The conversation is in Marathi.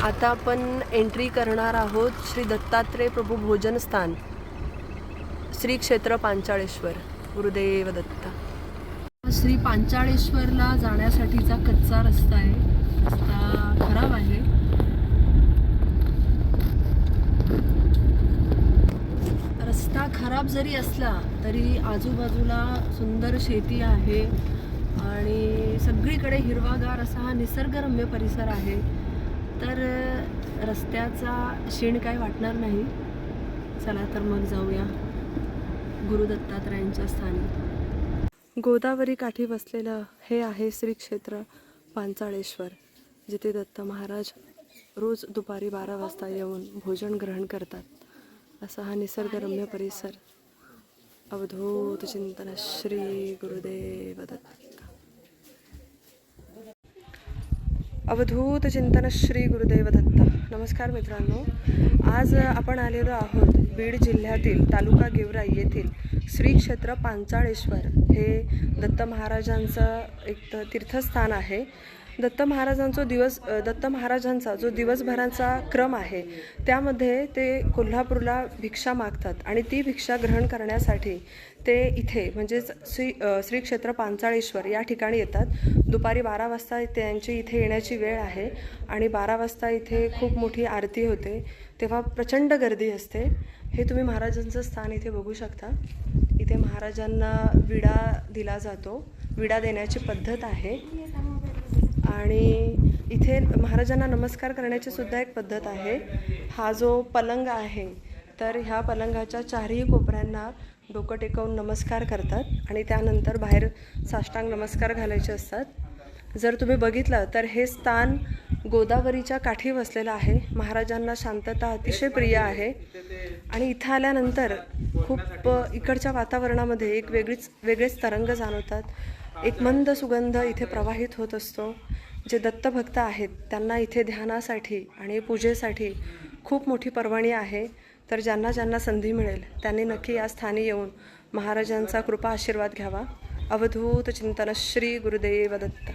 आता आपण एंट्री करणार आहोत श्री दत्तात्रेय प्रभू भोजन स्थान, श्री क्षेत्र पांचाळेश्वर. गुरुदेव दत्त. श्री पांचाळेश्वरला जाण्यासाठीचा कच्चा रस्ता आहे. रस्ता खराब आहे. रस्ता खराब जरी असला तरी आजूबाजूला सुंदर शेती आहे आणि सगळीकडे हिरवागार असा हा निसर्गरम्य परिसर आहे. तर रस्त्याचा शीण काय वाटणार नाही. चला तर मग जाऊया गुरु दत्तात्रयांच्या स्थानी. गोदावरी काठी बसलेलं हे आहे श्री क्षेत्र पांचाळेश्वर, जिथे दत्त महाराज रोज दुपारी 12 वाजता येऊन भोजन ग्रहण करतात. असा हा निसर्गरम्य परिसर. अवधूत चिंतन श्री गुरुदेव दत्त. अवधूत चिंतन श्री गुरुदेव दत्त. नमस्कार मित्रांनो, आज आपण आलेलो आहोत बीड जिल्ह्यातील तालुका गेवराई येथील श्री क्षेत्र पांचाळेश्वर. हे दत्त महाराजांचं एक तीर्थस्थान आहे. दत्त महाराजांचा जो दिवसभराचा क्रम आहे त्यामध्ये ते कोल्हापूरला भिक्षा मागतात आणि ती भिक्षा ग्रहण करण्यासाठी ते इथे म्हणजेच श्री क्षेत्र पांचाळेश्वर या ठिकाणी येतात. दुपारी 12 वाजता त्यांची इथे येण्याची वेळ आहे आणि 12 वाजता इथे खूप मोठी आरती होते. तेव्हा प्रचंड गर्दी असते. हे तुम्ही महाराजांचं स्थान इथे बघू शकता. इथे महाराजांना विडा दिला जातो. विडा देण्याची पद्धत आहे आणि इथे महाराजांना नमस्कार करण्याची सुद्धा एक पद्धत आहे. हा जो पलंग आहे तर ह्या पलंगाच्या चारही कोपऱ्यांना डोकं टेकवून नमस्कार करतात आणि त्यानंतर बाहेर साष्टांग नमस्कार घालायचे असतात. जर तुम्ही बघितलं तर हे स्थान गोदावरीच्या काठी बसलेलं आहे. महाराजांना शांतता अतिशय प्रिय आहे आणि इथं आल्यानंतर खूप इकडच्या वातावरणामध्ये एक वेगळेच तरंग जाणवतात. एक मंद सुगंध इथे प्रवाहित होत असतो. जे दत्तभक्त आहेत त्यांना इथे ध्यानासाठी आणि पूजेसाठी खूप मोठी पर्वणी आहे. तर ज्यांना संधी मिळेल त्यांनी नक्की या स्थानी येऊन महाराजांचा कृपा आशीर्वाद घ्यावा. अवधूत चिंतन श्री गुरुदेव दत्त.